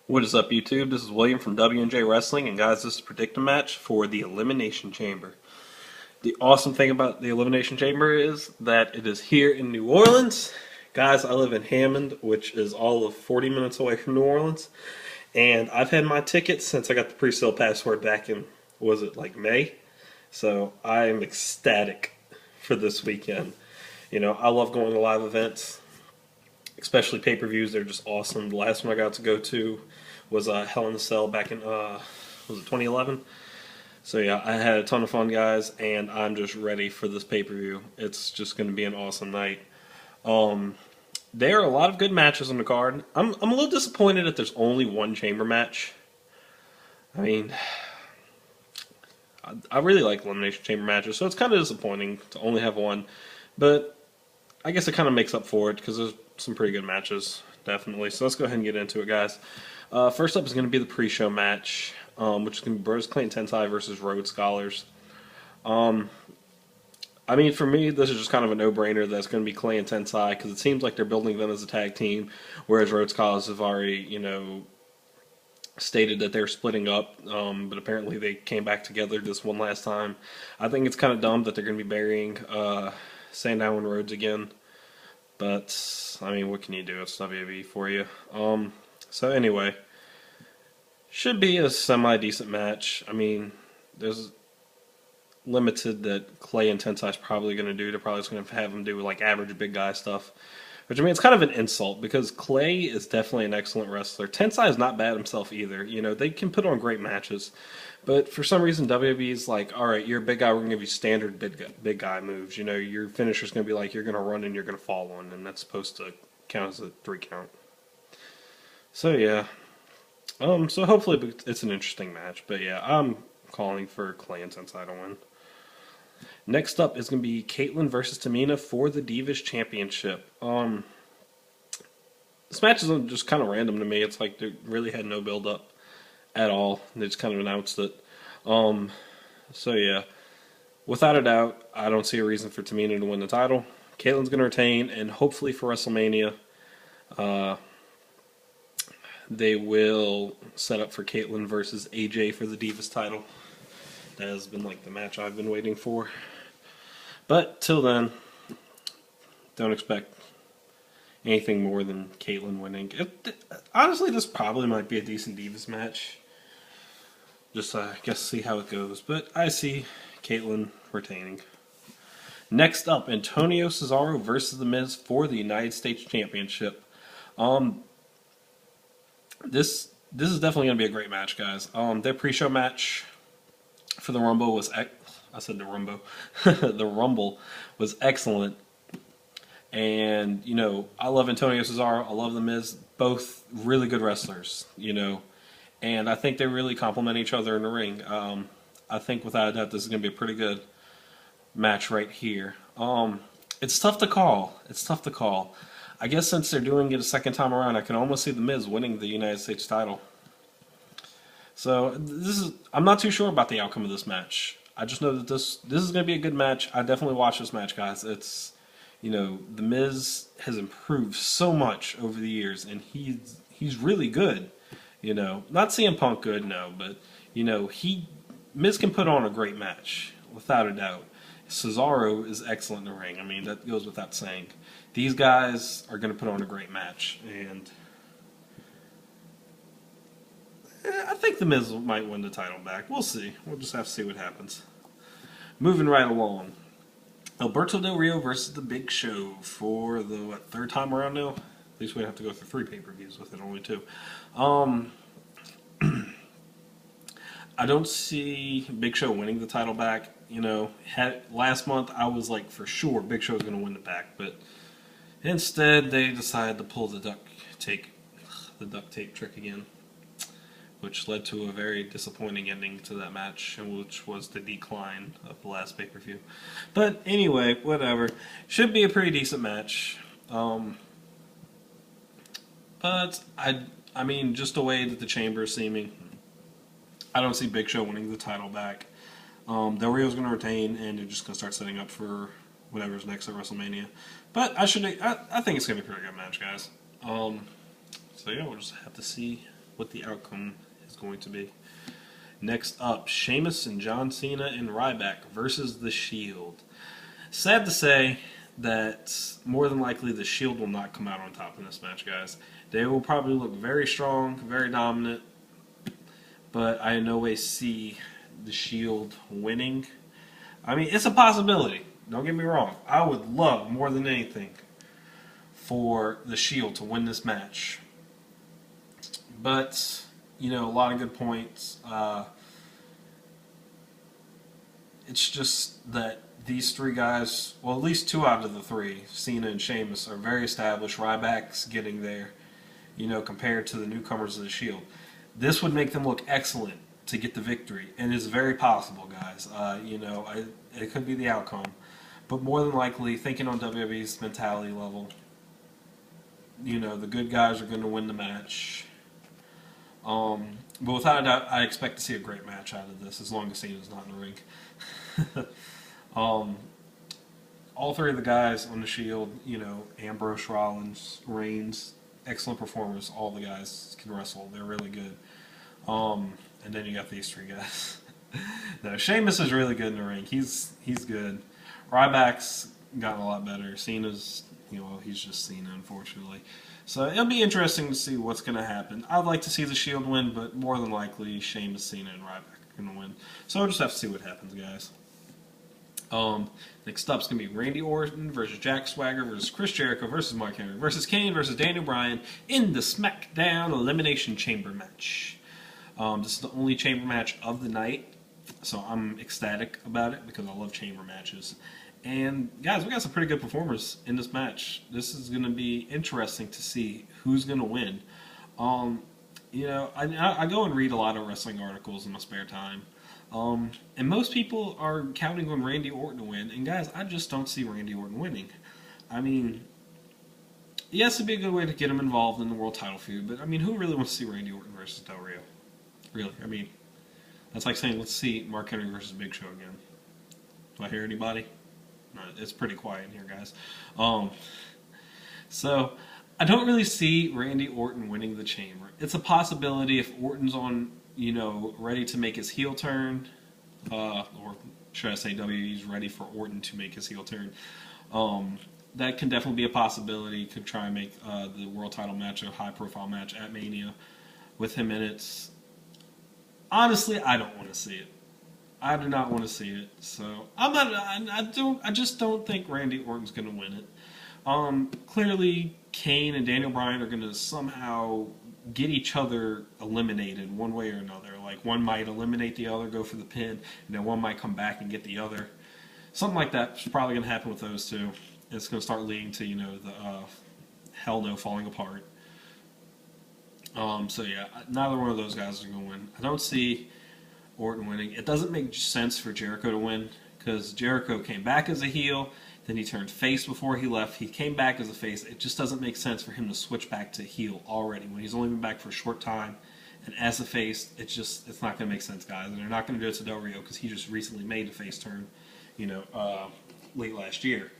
What is up, YouTube? This is William from W&J Wrestling, and guys, this is a predictive match for the Elimination Chamber. The awesome thing about the Elimination Chamber is that it is here in New Orleans. Guys, I live in Hammond, which is all of 40 minutes away from New Orleans, and I've had my ticket since I got the pre-sale password back in, was it like May? So I am ecstatic for this weekend. You know, I love going to live events, especially pay-per-views. They're just awesome. The last one I got to go to was Hell in a Cell back in, was it 2011? So yeah, I had a ton of fun, guys, and I'm just ready for this pay-per-view. It's just going to be an awesome night. There are a lot of good matches on the card. I'm a little disappointed that there's only one chamber match. I mean, I really like Elimination Chamber matches, so it's kind of disappointing to only have one. But I guess it kind of makes up for it because there's some pretty good matches, definitely. So let's go ahead and get into it, guys. First up is going to be the pre-show match, which is going to be Bros Clay and Tensai versus Rhodes Scholars. I mean, for me, this is just kind of a no-brainer that's going to be Clay and Tensai because it seems like they're building them as a tag team, whereas Rhodes Scholars have already, stated that they're splitting up, but apparently they came back together this one last time. I think it's kind of dumb that they're going to be burying Sandow and Rhodes again. But, I mean, what can you do? It's WWE for you. So anyway, should be a semi-decent match. I mean, there's limited that Clay and Tensai's probably going to do. They're probably just going to have them do like average big guy stuff. Which, I mean, it's kind of an insult because Clay is definitely an excellent wrestler. Tensai is not bad himself either. You know, they can put on great matches. But for some reason, WWE's like, all right, you're a big guy, we're going to give you standard big guy moves. You know, your finisher's going to be like, you're going to run and you're going to fall on, and that's supposed to count as a 3 count. So, yeah. So hopefully it's an interesting match. But, yeah, I'm calling for Clay and Tensai to win. Next up is going to be Caitlyn versus Tamina for the Divas Championship. This match is just kind of random to me. It's like they really had no build-up at all. They just kind of announced it. So, yeah. Without a doubt, I don't see a reason for Tamina to win the title. Caitlyn's going to retain, and hopefully for WrestleMania, they will set up for Caitlyn versus AJ for the Divas title. That has been like the match I've been waiting for. But till then, don't expect anything more than Caitlyn winning. Honestly, this probably might be a decent Divas match. Just, I guess, see how it goes. But I see Caitlyn retaining. Next up, Antonio Cesaro versus The Miz for the United States Championship. This is definitely going to be a great match, guys. Their pre-show match for the Rumble was the Rumble was excellent. And, you know, I love Antonio Cesaro. I love The Miz. Both really good wrestlers, you know. And I think they really complement each other in the ring. I think without a doubt this is going to be a pretty good match right here. It's tough to call. It's tough to call. I guess since they're doing it a second time around, I can almost see The Miz winning the United States title. So I'm not too sure about the outcome of this match. I just know that this is going to be a good match. I definitely watch this match, guys. It's, you know, The Miz has improved so much over the years, and he's really good. You know, not CM Punk good, no, but you know, Miz can put on a great match without a doubt. Cesaro is excellent in the ring. I mean, that goes without saying. These guys are going to put on a great match, and I think The Miz might win the title back. We'll see. We'll just have to see what happens. Moving right along. Alberto Del Rio versus The Big Show for the, third time around now? At least we have to go through 3 pay-per-views with it, only 2. I don't see Big Show winning the title back. You know, last month I was like for sure Big Show was going to win it back, but instead they decided to pull the duct tape trick again, which led to a very disappointing ending to that match, which was the decline of the last pay-per-view. But anyway, whatever. Should be a pretty decent match. But I mean, just the way that the Chamber is seeming, I don't see Big Show winning the title back. Del Rio's going to retain, and they're just going to start setting up for whatever's next at WrestleMania. But I think it's going to be a pretty good match, guys. So yeah, we'll just have to see what the outcome is going to be. Next up, Sheamus and John Cena and Ryback versus The Shield. Sad to say that more than likely The Shield will not come out on top in this match, guys. They will probably look very strong, very dominant, but I in no way see The Shield winning. I mean, it's a possibility. Don't get me wrong. I would love, more than anything, for The Shield to win this match. But, you know, a lot of good points. It's just that these three guys, well, at least two out of the three, Cena and Sheamus, are very established. Ryback's getting there, you know, compared to the newcomers of The Shield. This would make them look excellent to get the victory, and it's very possible, guys. You know, it could be the outcome. But more than likely, thinking on WWE's mentality level, you know, the good guys are going to win the match. But without a doubt, I expect to see a great match out of this, as long as Cena's not in the ring. All three of the guys on the Shield, you know, Ambrose, Rollins, Reigns, excellent performers. All the guys can wrestle. They're really good. And then you got these three guys. No, Sheamus is really good in the ring. He's good. Ryback's gotten a lot better. Cena's, you know, he's just Cena, unfortunately. So it'll be interesting to see what's going to happen. I'd like to see the Shield win, but more than likely, Sheamus, Cena, and Ryback are going to win. So we'll just have to see what happens, guys. Next up is going to be Randy Orton versus Jack Swagger versus Chris Jericho versus Mark Henry versus Kane versus Daniel Bryan in the SmackDown Elimination Chamber match. This is the only chamber match of the night, so I'm ecstatic about it because I love chamber matches. And guys, we got some pretty good performers in this match. This is going to be interesting to see who's going to win. You know, I go and read a lot of wrestling articles in my spare time. And most people are counting on Randy Orton to win. And guys, I just don't see Randy Orton winning. I mean, yes, it'd be a good way to get him involved in the world title feud. But I mean, who really wants to see Randy Orton versus Del Rio? Really? I mean, that's like saying, let's see Mark Henry versus Big Show again. Do I hear anybody? No, it's pretty quiet in here, guys. So, I don't really see Randy Orton winning the chamber. It's a possibility if Orton's on, you know, ready to make his heel turn, or should I say WWE's ready for Orton to make his heel turn. That can definitely be a possibility. Could try and make the world title match a high-profile match at Mania with him in it. Honestly, I don't want to see it. I do not want to see it. So I just don't think Randy Orton's going to win it. Clearly, Kane and Daniel Bryan are going to somehow get each other eliminated one way or another. Like, one might eliminate the other, go for the pin, and then one might come back and get the other. Something like that's probably going to happen with those two. It's going to start leading to, you know, the Hell No falling apart. So yeah, neither one of those guys are going to win. I don't see Orton winning. It doesn't make sense for Jericho to win because Jericho came back as a heel, then he turned face before he left. He came back as a face. It just doesn't make sense for him to switch back to heel already when he's only been back for a short time. And as a face, it's not going to make sense, guys. And they're not going to do it to Del Rio because he just recently made a face turn, you know, late last year.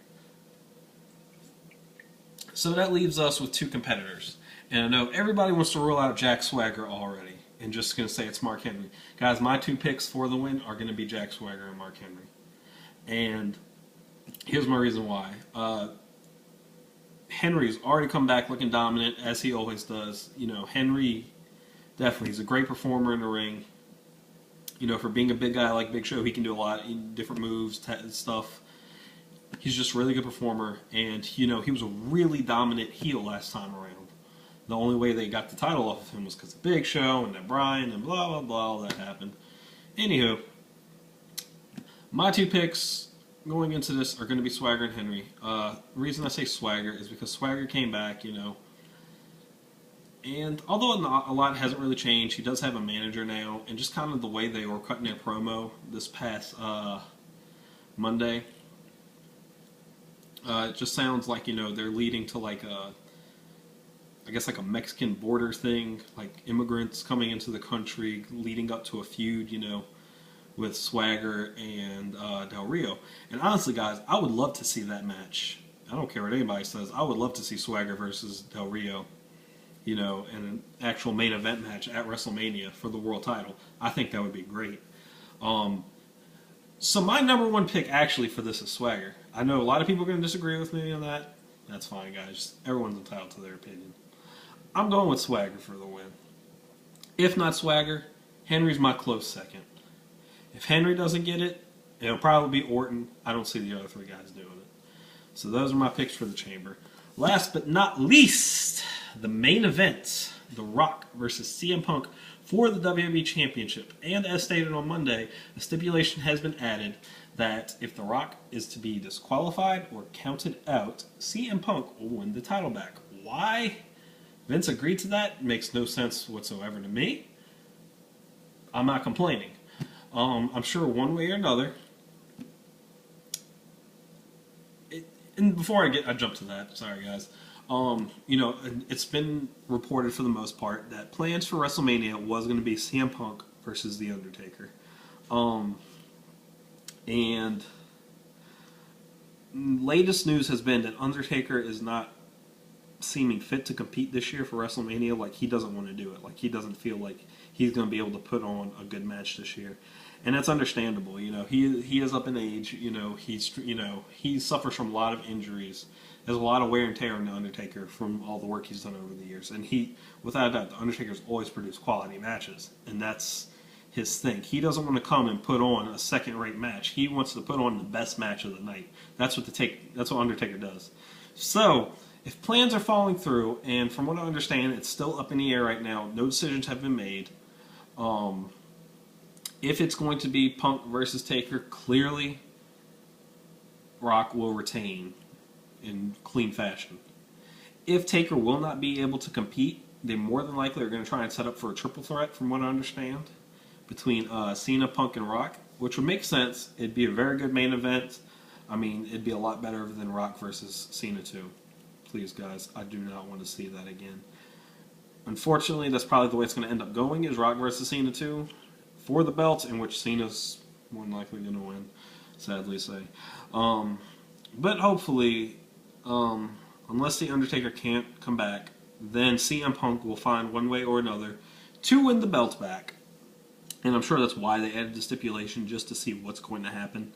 So that leaves us with two competitors. And I know everybody wants to rule out Jack Swagger already and just going to say it's Mark Henry. Guys, my two picks for the win are going to be Jack Swagger and Mark Henry. And here's my reason why. Henry's already come back looking dominant, as he always does. You know, Henry, definitely, he's a great performer in the ring. You know, for being a big guy like Big Show, he can do a lot, different moves, stuff. He's just a really good performer. And, you know, he was a really dominant heel last time around. The only way they got the title off of him was because of Big Show and then Bryan and blah, blah, blah, all that happened. Anywho, my two picks going into this are going to be Swagger and Henry. The reason I say Swagger is because Swagger came back, you know. And although a lot hasn't really changed, he does have a manager now. And just kind of the way they were cutting their promo this past Monday, it just sounds like, you know, they're leading to like a, I guess like a Mexican border thing, like immigrants coming into the country, leading up to a feud, you know, with Swagger and Del Rio. And honestly, guys, I would love to see that match. I don't care what anybody says. I would love to see Swagger versus Del Rio. in an actual main event match at WrestleMania for the world title. I think that would be great. So my number one pick actually for this is Swagger. I know a lot of people are going to disagree with me on that. That's fine, guys. Everyone's entitled to their opinion. I'm going with Swagger for the win. If not Swagger, Henry's my close second. If Henry doesn't get it, it'll probably be Orton. I don't see the other three guys doing it. So those are my picks for the Chamber. Last but not least, the main event, The Rock versus CM Punk for the WWE Championship. And as stated on Monday, a stipulation has been added that if The Rock is to be disqualified or counted out, CM Punk will win the title back. Why Vince agreed to that makes no sense whatsoever to me. I'm not complaining. I'm sure one way or another. And before I jump to that, sorry guys. It's been reported for the most part that plans for WrestleMania was going to be CM Punk versus The Undertaker. And latest news has been that Undertaker is not seeming fit to compete this year for WrestleMania. Like, he doesn't want to do it. Like, he doesn't feel like he's going to be able to put on a good match this year. And that's understandable. He is up in age. He suffers from a lot of injuries. There's a lot of wear and tear on The Undertaker from all the work he's done over the years. And without a doubt, The Undertaker's always produced quality matches. And that's his thing. He doesn't want to come and put on a second-rate match. He wants to put on the best match of the night. That's what Undertaker does. So, if plans are falling through, and from what I understand, it's still up in the air right now, no decisions have been made. If it's going to be Punk versus Taker, clearly Rock will retain in clean fashion. If Taker will not be able to compete, they more than likely are going to try and set up for a triple threat, from what I understand, between Cena, Punk, and Rock, which would make sense. It'd be a very good main event. I mean, it'd be a lot better than Rock versus Cena 2. Please, guys, I do not want to see that again. Unfortunately, that's probably the way it's going to end up going, is Rock versus Cena 2 for the belts, in which Cena's more than likely going to win, sadly to say. But hopefully, unless The Undertaker can't come back, then CM Punk will find one way or another to win the belt back. And I'm sure that's why they added the stipulation, just to see what's going to happen.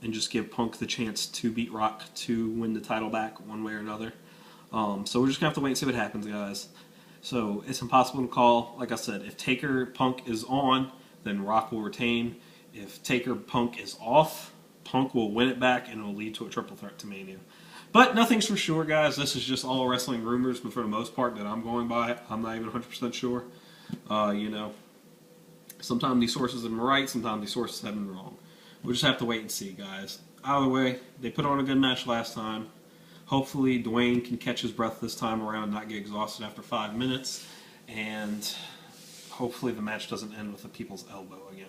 And just give Punk the chance to beat Rock to win the title back one way or another. So we're just going to have to wait and see what happens, guys. So it's impossible to call. Like I said, if Taker Punk is on, then Rock will retain. If Taker Punk is off, Punk will win it back, and it will lead to a triple threat to Mania. But nothing's for sure, guys. This is just all wrestling rumors, but for the most part that I'm going by, I'm not even 100% sure. Sometimes these sources have been right, sometimes these sources have been wrong. We'll just have to wait and see, guys. Either way, they put on a good match last time. Hopefully, Dwayne can catch his breath this time around and not get exhausted after 5 minutes. And hopefully the match doesn't end with a people's elbow again.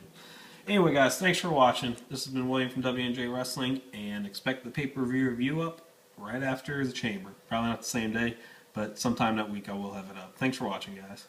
Anyway, guys, thanks for watching. This has been William from W&J Wrestling, and expect the pay-per-view review up right after the Chamber. Probably not the same day, but sometime that week I will have it up. Thanks for watching, guys.